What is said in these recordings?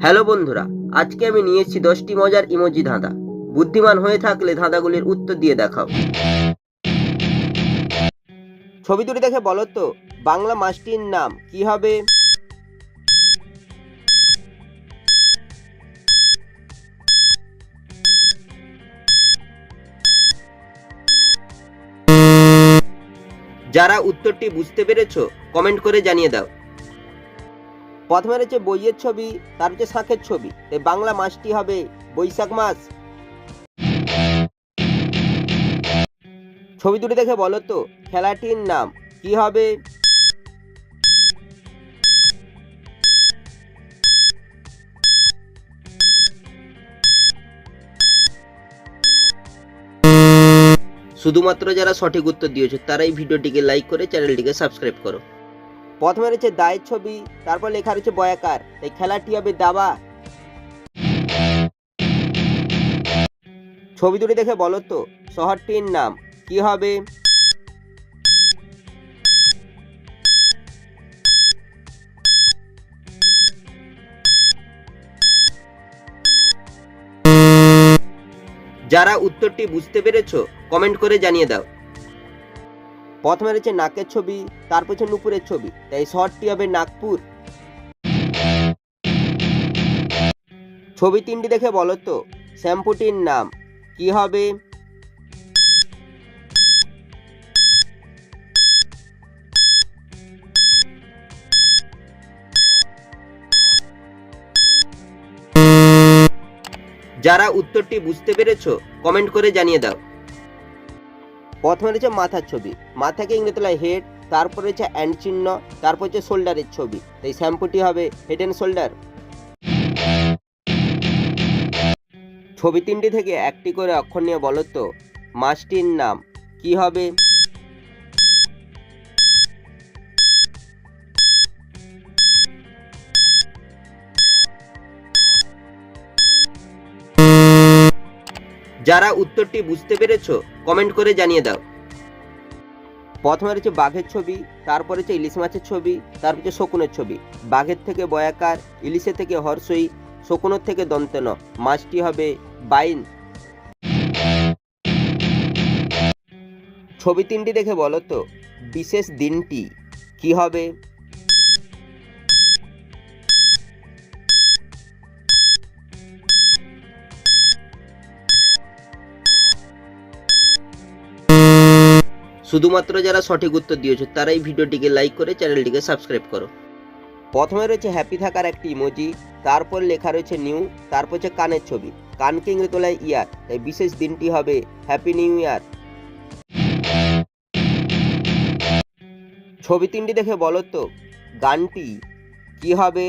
Hello বন্ধুরা, আজকে আমি নিয়ে এসেছি 10টি মজার ইমোজি ধাঁধা। বুদ্ধিমান হয়ে থাকলে ধাঁধাগুলির উত্তর দিয়ে দেখাও। ছবি দুটি দেখে বলো তো বাংলা মাসটির নাম কি হবে? যারা উত্তরটি বুঝতে পেরেছো কমেন্ট করে জানিয়ে দাও। প্রথমে রয়েছে বইয়ের ছবি, তার হচ্ছে শাঁখের ছবি, তাই বাংলা মাসটি হবে বৈশাখ মাস। ছবি দুটি দেখে বলো তো খেলাটির নাম কি হবে? শুধুমাত্র যারা সঠিক উত্তর দিয়েছো তারাই ভিডিওটিকে লাইক করে চ্যানেলটিকে সাবস্ক্রাইব করো। প্রথমে রয়েছে দায়ের ছবি, তারপর লেখা রয়েছে বয়াকার, তাই খেলাটি হবে দাবা। ছবি দুটি দেখে বলো তো শহরটির নাম কি হবে? যারা উত্তরটি বুঝতে পেরেছো কমেন্ট করে জানিয়ে দাও। প্রথমে রয়েছে নাকের ছবি, তারপর হচ্ছে নুপুরের ছবি, তাই শহরটি হবে নাগপুর। ছবি তিনটি দেখে বলো তো শ্যাম্পুটির নাম কি হবে? যারা উত্তরটি বুঝতে পেরেছো কমেন্ট করে জানিয়ে দাও। প্রথমে রয়েছে মাথার ছবি, মাথাকে ইংরেজিতে হেড, তারপর রয়েছে অ্যান্ড চিহ্ন, তারপর হচ্ছে শোল্ডারের ছবি, তাই শ্যাম্পুটি হবে হেড অ্যান্ড শোল্ডার। ছবি তিনটি থেকে একটি করে অক্ষর নিয়ে বলো তো মাসটির নাম কি হবে? যারা উত্তরটি বুঝতে পেরেছো কমেন্ট করে জানিয়ে দাও। প্রথমে রয়েছে বাঘের ছবি, তারপরে হচ্ছে ইলিশ মাছের ছবি, তারপর হচ্ছে শকুনের ছবি। বাঘের থেকে বয়াকার, ইলিশের থেকে হর্ষই, শকুনের থেকে দন্ত ন, মাছটি হবে বাইন। ছবি তিনটি দেখে বলো তো বিশেষ দিনটি কি হবে? শুধুমাত্র যারা সঠিক উত্তর দিয়েছো তারাই ভিডিওটিকে লাইক করে চ্যানেলটিকে সাবস্ক্রাইব করো। প্রথমে রয়েছে হ্যাপি থাকার একটি ইমোজি, তারপর লেখা রয়েছে নিউ, তারপর হচ্ছে কানের ছবি। কানকে ইংরেজি তোলায় ইয়ার, তাই বিশেষ দিনটি হবে হ্যাপি নিউ ইয়ার। ছবি তিনটি দেখে বলো তো গানটি কি হবে?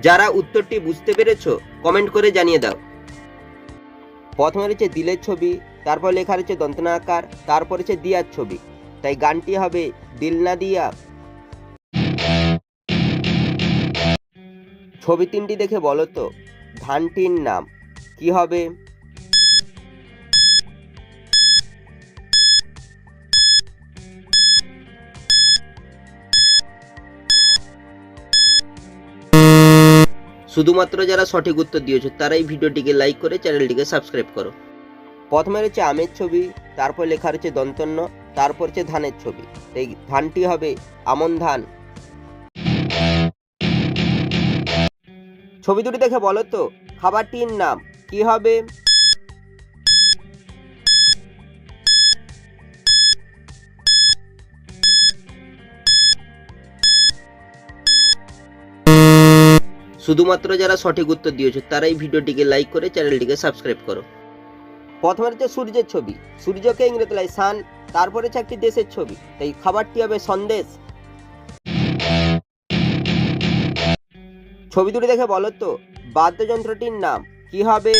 যারা উত্তরটি বুঝতে পেরেছো কমেন্ট করে জানিয়ে দাও। প্রথমে রয়েছে দিলের ছবি, তারপর লেখা রয়েছে দন্তনা আকার, তারপর হচ্ছে দিয়ার ছবি, তাই গানটি হবে দিল না দিয়া। ছবি তিনটি দেখে বলো তো ধানটির নাম কি হবে? শুধুমাত্র যারা সঠিক উত্তর দিয়েছো তারাই ভিডিওটিকে লাইক করে চ্যানেলটিকে সাবস্ক্রাইব করো। প্রথমে রয়েছে আমের ছবি, তারপর লেখা রয়েছে দন্তন্য, তারপর হচ্ছে ধানের ছবি, তাই ধানটি হবে আমন ধান। ছবি দুটি দেখে বলো তো খাবারটির নাম কি হবে? শুধুমাত্র যারা সঠিক উত্তর দিয়েছো তারাই ভিডিওটিকে লাইক করে চ্যানেলটিকে সাবস্ক্রাইব করো। প্রথমে হচ্ছে সূর্যের ছবি, সূর্যকে ইংরেজি সান, তারপরে হচ্ছে একটি দেশের ছবি, তাই খাবারটি হবে সন্দেশ। ছবি দুটি দেখে বলো তো বাদ্যযন্ত্রটির নাম কি হবে?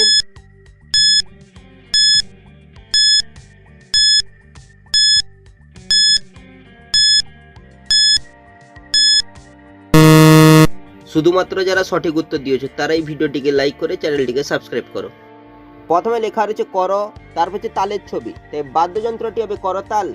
শুধুমাত্র যারা সঠিক উত্তর দিয়েছো তারাই ভিডিওটিকে লাইক করে চ্যানেলটিকে সাবস্ক্রাইব করো। প্রথমে লেখা রয়েছে কর, তারপর হচ্ছে তালের ছবি, তাই বাদ্যযন্ত্রটি হবে করতাল।